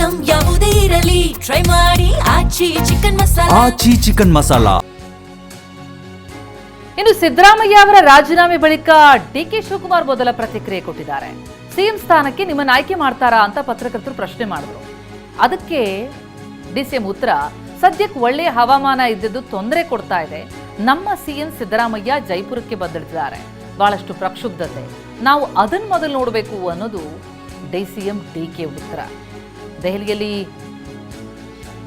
Item ಯಾವುದೇ ಇರಲಿ try ಮಾಡಿ ಆಚಿ ಚಿಕನ್ ಮಸಾಲಾ. ಇನ್ನು ಸಿದ್ದರಾಮಯ್ಯ ಅವರ ರಾಜೀನಾಮೆ ಬಳಿಕ ಡಿಕೆ ಶಿವಕುಮಾರ್ ಮೊದಲ ಪ್ರತಿಕ್ರಿಯೆ ಕೊಟ್ಟಿದ್ದಾರೆ. ಸಿಎಂ ಸ್ಥಾನಕ್ಕೆ ನಿಮ್ಮನ್ನು ಆಯ್ಕೆ ಮಾಡ್ತಾರಾ ಅಂತ ಪತ್ರಕರ್ತರು ಪ್ರಶ್ನೆ ಮಾಡಿದ್ರು. ಅದಕ್ಕೆ ಡಿಸಿಎಂ ಉತ್ತರ, ಸದ್ಯಕ್ಕೆ ಒಳ್ಳೆಯ ಹವಾಮಾನ ಇದ್ದಿದ್ದು ತೊಂದರೆ ಕೊಡ್ತಾ ಇದೆ. ನಮ್ಮ ಸಿಎಂ ಸಿದ್ದರಾಮಯ್ಯ ಜೈಪುರಕ್ಕೆ ಬಂದಿಳಿದಿದ್ದಾರೆ. ಬಹಳಷ್ಟು ಪ್ರಕ್ಷುಬ್ಧತೆ, ನಾವು ಅದನ್ನ ಮೊದಲು ನೋಡಬೇಕು ಅನ್ನೋದು ಡಿಸಿಎಂ ಡಿಕೆ ಉತ್ತರ. ದೆಹಲಿಯಲ್ಲಿ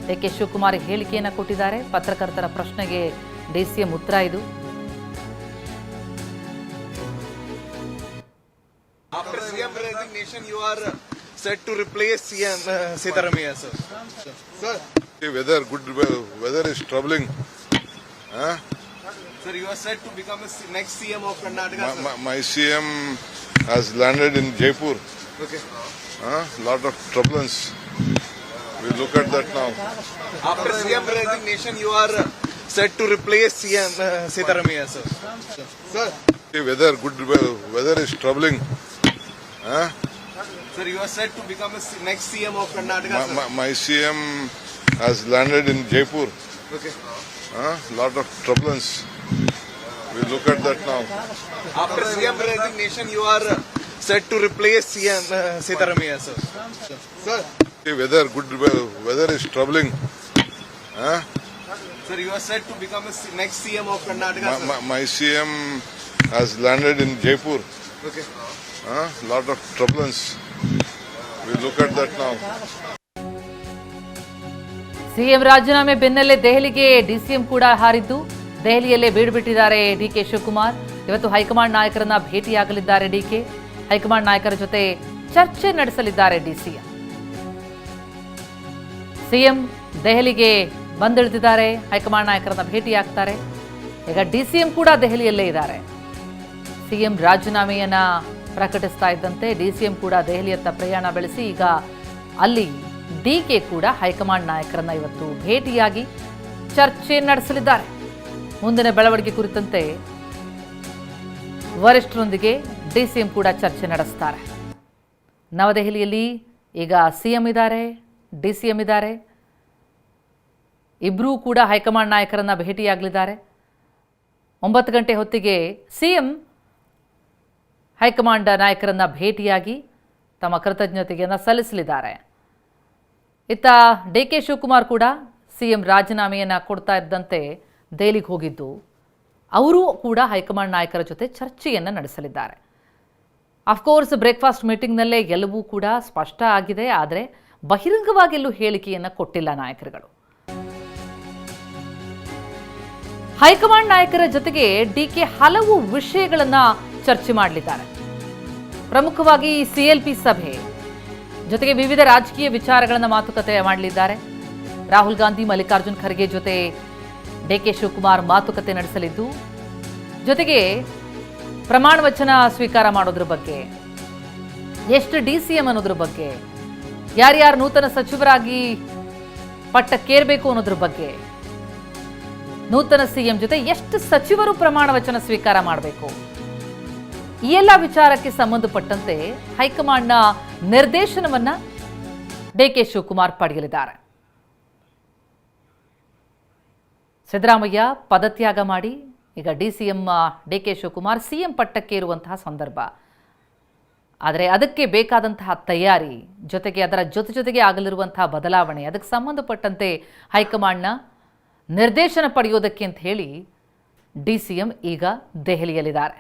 ಡಿಕೆ ಶಿವಕುಮಾರ್ ಹೇಳಿಕೆಯನ್ನು ಕೊಟ್ಟಿದ್ದಾರೆ. ಪತ್ರಕರ್ತರ ಪ್ರಶ್ನೆಗೆ ಡಿಸಿಎಂ ಉತ್ತರ ಇದು. After CM resignation, you are set to replace CM Sitaramaiah, sir. Sir. Weather is troubling. Sir, you are set to become the next CM of Karnataka. My CM has landed in Jaipur. Okay. Lot of turbulence. We'll look at that now. After CM resignation, you are set to replace CM Sitaramaiah, sir. Sir. Weather is troubling. Sir, you are set to become the next CM of Karnataka. My CM has landed in Jaipur. Okay. Lot of turbulence. We'll look at that now. After CM resignation, you are set to replace CM Sitaramaiah, sir. Sir. Weather is troubling. Sir, you are set to become the next CM of Karnataka. My CM has landed in Jaipur. Okay. Lot of turbulence. We'll look at that now. CM ರಾಜೀನಾಮೆ ಬೆನ್ನಲ್ಲೇ ದೆಹಲಿಗೆ DCM ಕೂಡ ಹಾರಿದ್ದು, ದೆಹಲಿಯಲ್ಲೇ ಬೀಡುಬಿಟ್ಟಿದ್ದಾರೆ DK Shivakumar. ಇವತ್ತು high command ನಾಯಕರನ್ನ ಭೇಟಿಯಾಗಲಿದ್ದಾರೆ DK. High command ನಾಯಕರ ಜೊತೆ ಚರ್ಚೆ ನಡೆಸಲಿದ್ದಾರೆ ಡಿಸಿಎಂ. ಸಿಎಂ ದೆಹಲಿಗೆ ಬಂದಿಳಿದಿದ್ದಾರೆ, ಹೈಕಮಾಂಡ್ ನಾಯಕರನ್ನ ಭೇಟಿಯಾಗ್ತಾರೆ. ಈಗ ಡಿಸಿಎಂ ಕೂಡ ದೆಹಲಿಯಲ್ಲೇ ಇದ್ದಾರೆ. ಸಿಎಂ ರಾಜೀನಾಮೆಯನ್ನ ಪ್ರಕಟಿಸ್ತಾ ಇದ್ದಂತೆ ಡಿಸಿಎಂ ಕೂಡ ದೆಹಲಿಯತ್ತ ಪ್ರಯಾಣ ಬೆಳೆಸಿ ಈಗ ಅಲ್ಲಿ ಡಿಕೆ ಕೂಡ ಹೈಕಮಾಂಡ್ ನಾಯಕರನ್ನ ಇವತ್ತು ಭೇಟಿಯಾಗಿ ಚರ್ಚೆ ನಡೆಸಲಿದ್ದಾರೆ. ಮುಂದಿನ ಬೆಳವಣಿಗೆ ಕುರಿತಂತೆ ವರಿಷ್ಠರೊಂದಿಗೆ ಡಿಸಿಎಂ ಕೂಡ ಚರ್ಚೆ ನಡೆಸ್ತಾರೆ. ನವದೆಹಲಿಯಲ್ಲಿ ಈಗ ಸಿಎಂ ಇದ್ದಾರೆ, ಡಿಸಿಎಂ ಇದ್ದಾರೆ. ಇಬ್ಬರೂ ಕೂಡ ಹೈಕಮಾಂಡ್ ನಾಯಕರನ್ನ ಭೇಟಿಯಾಗಲಿದ್ದಾರೆ. 9 ಗಂಟೆ ಹೊತ್ತಿಗೆ ಸಿಎಂ ಹೈಕಮಾಂಡ್ ನಾಯಕರನ್ನ ಭೇಟಿಯಾಗಿ ತಮ್ಮ ಕೃತಜ್ಞತೆಯನ್ನು ಸಲ್ಲಿಸಲಿದ್ದಾರೆ. ಇತ್ತ ಡಿಕೆ ಶಿವಕುಮಾರ್ ಕೂಡ ಸಿಎಂ ರಾಜೀನಾಮೆಯನ್ನು ಕೊಡ್ತಾ ಇದ್ದಂತೆ ದೆಹಲಿಗೆ ಹೋಗಿದ್ದು, ಅವರು ಕೂಡ ಹೈಕಮಾಂಡ್ ನಾಯಕರ ಜೊತೆ ಚರ್ಚೆಯನ್ನು ನಡೆಸಲಿದ್ದಾರೆ. ಅಫ್ಕೋರ್ಸ್ ಬ್ರೇಕ್ಫಾಸ್ಟ್ ಮೀಟಿಂಗ್ನಲ್ಲೇ ಎಲ್ಲವೂ ಕೂಡ ಸ್ಪಷ್ಟ ಆಗಿದೆ. ಆದರೆ ಬಹಿರಂಗವಾಗಿ ಎಲ್ಲೂ ಹೇಳಿಕೆಯನ್ನು ಕೊಟ್ಟಿಲ್ಲ ನಾಯಕರುಗಳು. ಹೈಕಮಾಂಡ್ ನಾಯಕರ ಜೊತೆಗೆ ಡಿಕೆ ಹಲವು ವಿಷಯಗಳನ್ನ ಚರ್ಚೆ ಮಾಡಲಿದ್ದಾರೆ. ಪ್ರಮುಖವಾಗಿ ಸಿಎಲ್ಪಿ ಸಭೆ ಜೊತೆಗೆ ವಿವಿಧ ರಾಜಕೀಯ ವಿಚಾರಗಳನ್ನು ಮಾತುಕತೆ ಮಾಡಲಿದ್ದಾರೆ. ರಾಹುಲ್ ಗಾಂಧಿ, ಮಲ್ಲಿಕಾರ್ಜುನ್ ಖರ್ಗೆ ಜೊತೆ ಡಿಕೆ ಶಿವಕುಮಾರ್ ಮಾತುಕತೆ ನಡೆಸಲಿದ್ದು, ಜೊತೆಗೆ ಪ್ರಮಾಣ ವಚನ ಸ್ವೀಕಾರ ಮಾಡೋದ್ರ ಬಗ್ಗೆ, ಎಷ್ಟು ಡಿಸಿಎಂ ಅನ್ನೋದ್ರ ಬಗ್ಗೆ, ಯಾರ್ಯಾರು ನೂತನ ಸಚಿವರಾಗಿ ಪಟ್ಟಕ್ಕೇರಬೇಕು ಅನ್ನೋದ್ರ ಬಗ್ಗೆ, ನೂತನ ಸಿಎಂ ಜೊತೆ ಎಷ್ಟು ಸಚಿವರು ಪ್ರಮಾಣ ವಚನ ಸ್ವೀಕಾರ ಮಾಡಬೇಕು, ಈ ಎಲ್ಲ ವಿಚಾರಕ್ಕೆ ಸಂಬಂಧಪಟ್ಟಂತೆ ಹೈಕಮಾಂಡ್ನ ನಿರ್ದೇಶನವನ್ನ ಡಿಕೆ ಶಿವಕುಮಾರ್ ಪಡೆಯಲಿದ್ದಾರೆ. ಸಿದ್ದರಾಮಯ್ಯ ಪದತ್ಯಾಗ ಮಾಡಿ ಈಗ ಡಿಸಿಎಂ ಡಿಕೆ ಶಿವಕುಮಾರ್ ಸಿಎಂ ಪಟ್ಟಕ್ಕೆ ಇರುವಂತಹ ಸಂದರ್ಭ. ಆದರೆ ಅದಕ್ಕೆ ಬೇಕಾದಂತಹ ತಯಾರಿ ಜೊತೆಗೆ ಅದರ ಜೊತೆಗೆ ಆಗಲಿರುವಂತಹ ಬದಲಾವಣೆ, ಅದಕ್ಕೆ ಸಂಬಂಧಪಟ್ಟಂತೆ ಹೈಕಮಾಂಡ್ನ ನಿರ್ದೇಶನ ಪಡೆಯೋದಕ್ಕೆ ಅಂತ ಹೇಳಿ ಡಿಸಿಎಂ ಈಗ ದೆಹಲಿಯಲ್ಲಿದ್ದಾರೆ.